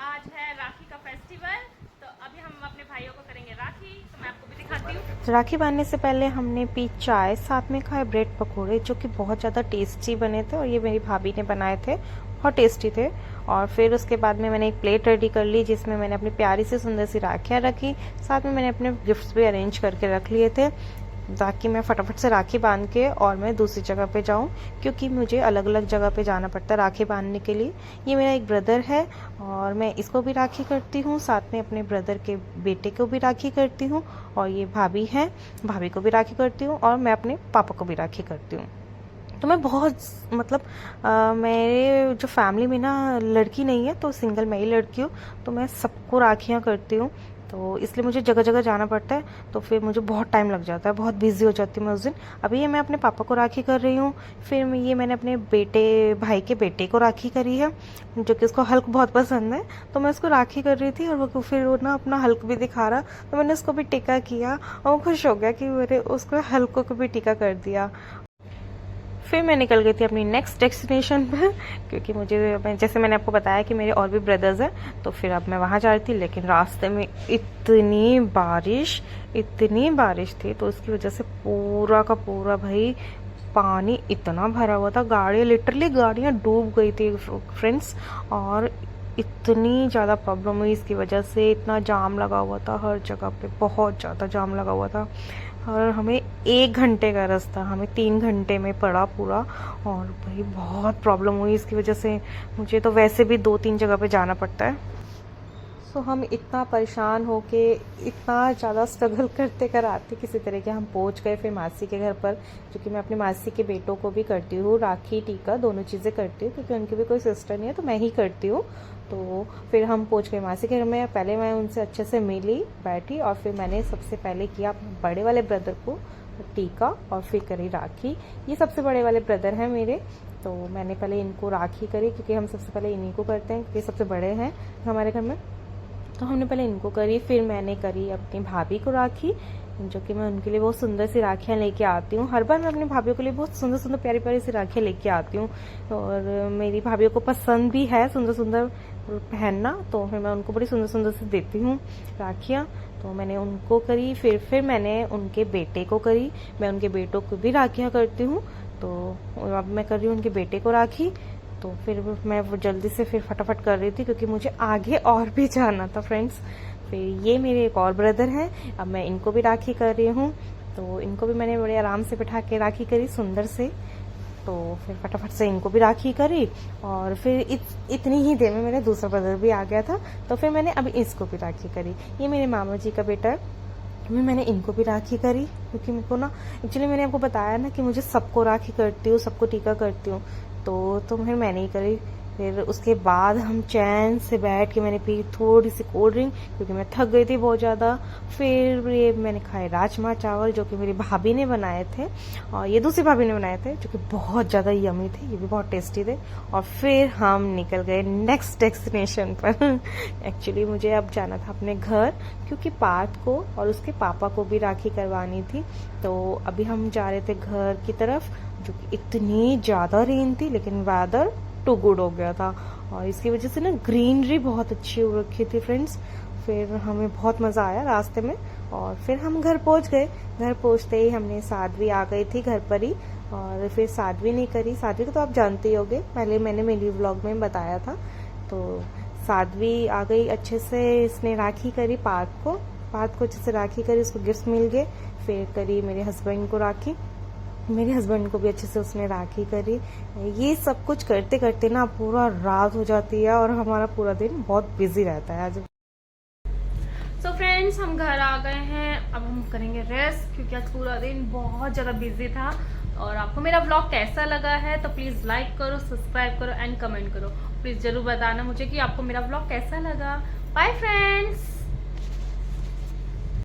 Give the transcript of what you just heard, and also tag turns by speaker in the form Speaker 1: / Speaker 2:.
Speaker 1: आज है राखी का फेस्टिवल। तो अभी हम अपने भाइयों को करेंगे राखी, तो मैं आपको भी दिखाती हूँ।
Speaker 2: राखी बांधने से पहले हमने पी चाय, साथ में खाए ब्रेड पकोड़े जो कि बहुत ज़्यादा टेस्टी बने थे और ये मेरी भाभी ने बनाए थे, बहुत टेस्टी थे। और फिर उसके बाद में मैंने एक प्लेट रेडी कर ली जिसमें मैंने अपनी प्यारी सी सुंदर सी राखियाँ रखी, साथ में मैंने अपने गिफ्ट्स भी अरेंज करके रख लिए थे ताकि मैं फटाफट से राखी बांध के और मैं दूसरी जगह पे जाऊं, क्योंकि मुझे अलग अलग जगह पे जाना पड़ता है राखी बांधने के लिए। ये मेरा एक ब्रदर है और मैं इसको भी राखी करती हूँ, साथ में अपने ब्रदर के बेटे को भी राखी करती हूँ, और ये भाभी है, भाभी को भी राखी करती हूँ, और मैं अपने पापा को भी राखी करती हूँ। तो मैं बहुत मतलब मेरे जो फैमिली में ना लड़की नहीं है, तो सिंगल मैं ही लड़की हूँ, तो मैं सबको राखियाँ करती हूँ। तो इसलिए मुझे जगह जगह जाना पड़ता है, तो फिर मुझे बहुत टाइम लग जाता है, बहुत बिजी हो जाती हूँ मैं उस दिन। अभी ये मैं अपने पापा को राखी कर रही हूँ, फिर ये मैंने अपने भाई के बेटे को राखी करी है, जो कि उसको हल्क बहुत पसंद है, तो मैं उसको राखी कर रही थी, और वो फिर वो ना अपना हल्क भी दिखा रहा, तो मैंने उसको भी टीका किया, और वो खुश हो गया कि मेरे उसको हल्क को भी टीका कर दिया। फिर मैं निकल गई थी अपनी नेक्स्ट डेस्टिनेशन पर, क्योंकि जैसे मैंने आपको बताया कि मेरे और भी ब्रदर्स हैं, तो फिर अब मैं वहाँ जा रही थी, लेकिन रास्ते में इतनी बारिश थी, तो उसकी वजह से पूरा का पूरा भाई पानी इतना भरा हुआ था, गाड़ियाँ डूब गई थी फ्रेंड्स। और इतनी ज़्यादा प्रॉब्लम हुई इसकी वजह से, इतना जाम लगा हुआ था हर जगह पे, बहुत ज़्यादा जाम लगा हुआ था, और हमें 1 घंटे का रास्ता हमें 3 घंटे में पड़ा पूरा। और भाई बहुत प्रॉब्लम हुई इसकी वजह से, मुझे तो वैसे भी 2-3 जगह पे जाना पड़ता है। सो हम इतना परेशान होके, इतना ज़्यादा स्ट्रगल करते कराते किसी तरह के हम पहुंच गए फिर मासी के घर पर, जो कि मैं अपने मासी के बेटों को भी करती हूँ राखी टीका, दोनों चीज़ें करती हूँ, क्योंकि उनकी भी कोई सिस्टर नहीं है, तो मैं ही करती हूँ। तो फिर हम पहुंच गए मासी के घर में, पहले मैं उनसे अच्छे से मिली, बैठी, और फिर मैंने सबसे पहले किया अपने बड़े वाले ब्रदर को टीका, और फिर करी राखी। ये सबसे बड़े वाले ब्रदर हैं मेरे, तो मैंने पहले इनको राखी करी, क्योंकि हम सबसे पहले इन्हीं को करते हैं, क्योंकि सबसे बड़े हैं हमारे घर में। तो हमने पहले इनको करी, फिर मैंने करी अपनी भाभी को राखी, जो कि मैं उनके लिए बहुत सुंदर सी राखियाँ लेके आती हूँ। हर बार मैं अपनी भाभीयों के लिए बहुत सुंदर सुंदर प्यारी प्यारी सी राखियाँ लेके आती हूँ, और मेरी भाभीयों को पसंद भी है सुंदर सुंदर पहनना, तो फिर मैं उनको बड़ी सुंदर सुंदर सी देती हूँ राखियाँ। तो मैंने उनको करी, फिर मैंने उनके बेटे को करी, मैं उनके बेटों को भी राखियाँ करती हूँ। तो अब मैं कर रही हूँ उनके बेटे को राखी। तो फिर मैं वो जल्दी से फिर फटाफट कर रही थी, क्योंकि मुझे आगे और भी जाना था फ्रेंड्स। फिर ये मेरे एक और ब्रदर हैं, अब मैं इनको भी राखी कर रही हूँ, तो इनको भी मैंने बड़े आराम से बिठा के राखी करी सुंदर से। तो फिर फटाफट से इनको भी राखी करी, और फिर इतनी ही देर में मेरा दूसरा ब्रदर भी आ गया था, तो फिर मैंने अभी इसको भी राखी करी। ये मेरे मामा जी का बेटा है, मैंने इनको भी राखी करी, क्योंकि मेरे को ना एक्चुअली मैंने आपको बताया ना कि मुझे सबको राखी करती हूँ, सबको टीका करती हूँ, तो फिर मैंने ही करी। फिर उसके बाद हम चैन से बैठ के मैंने पी थोड़ी सी कोल्ड ड्रिंक, क्योंकि मैं थक गई थी बहुत ज़्यादा। फिर ये मैंने खाए राजमा चावल, जो कि मेरी भाभी ने बनाए थे, और ये दूसरी भाभी ने बनाए थे, जो कि बहुत ज़्यादा यमी थे, ये भी बहुत टेस्टी थे। और फिर हम निकल गए नेक्स्ट डेस्टिनेशन पर। एक्चुअली मुझे अब जाना था अपने घर, क्योंकि पार्थ को और उसके पापा को भी राखी करवानी थी। तो अभी हम जा रहे थे घर की तरफ, जो कि इतनी ज़्यादा रेन थी, लेकिन वेदर टू गुड हो गया था, और इसकी वजह से ना ग्रीनरी बहुत अच्छी हो रखी थी फ्रेंड्स। फिर हमें बहुत मज़ा आया रास्ते में, और फिर हम घर पहुंच गए। घर पहुंचते ही हमने साध्वी आ गई थी घर पर ही, और फिर साध्वी नहीं करी, साध्वी को तो आप जानते ही होंगे, पहले मैंने मेरी व्लॉग में बताया था। तो साध्वी आ गई अच्छे से, इसने राखी करी पार्थ को अच्छे से राखी करी, उसको गिफ्ट मिल गए। फिर करी मेरे हस्बैंड को राखी, मेरे हस्बैंड को भी अच्छे से उसने राखी करी। ये सब कुछ करते करते ना पूरा रात हो जाती है, और हमारा पूरा दिन बहुत बिजी रहता है आज।
Speaker 1: सो फ्रेंड्स, हम घर आ गए हैं, अब हम करेंगे रेस्ट, क्योंकि आज पूरा दिन बहुत ज़्यादा बिजी था। और आपको मेरा ब्लॉग कैसा लगा है तो प्लीज़ लाइक करो, सब्सक्राइब करो एंड कमेंट करो। प्लीज़ ज़रूर बताना मुझे कि आपको मेरा ब्लॉग कैसा लगा। Bye friends.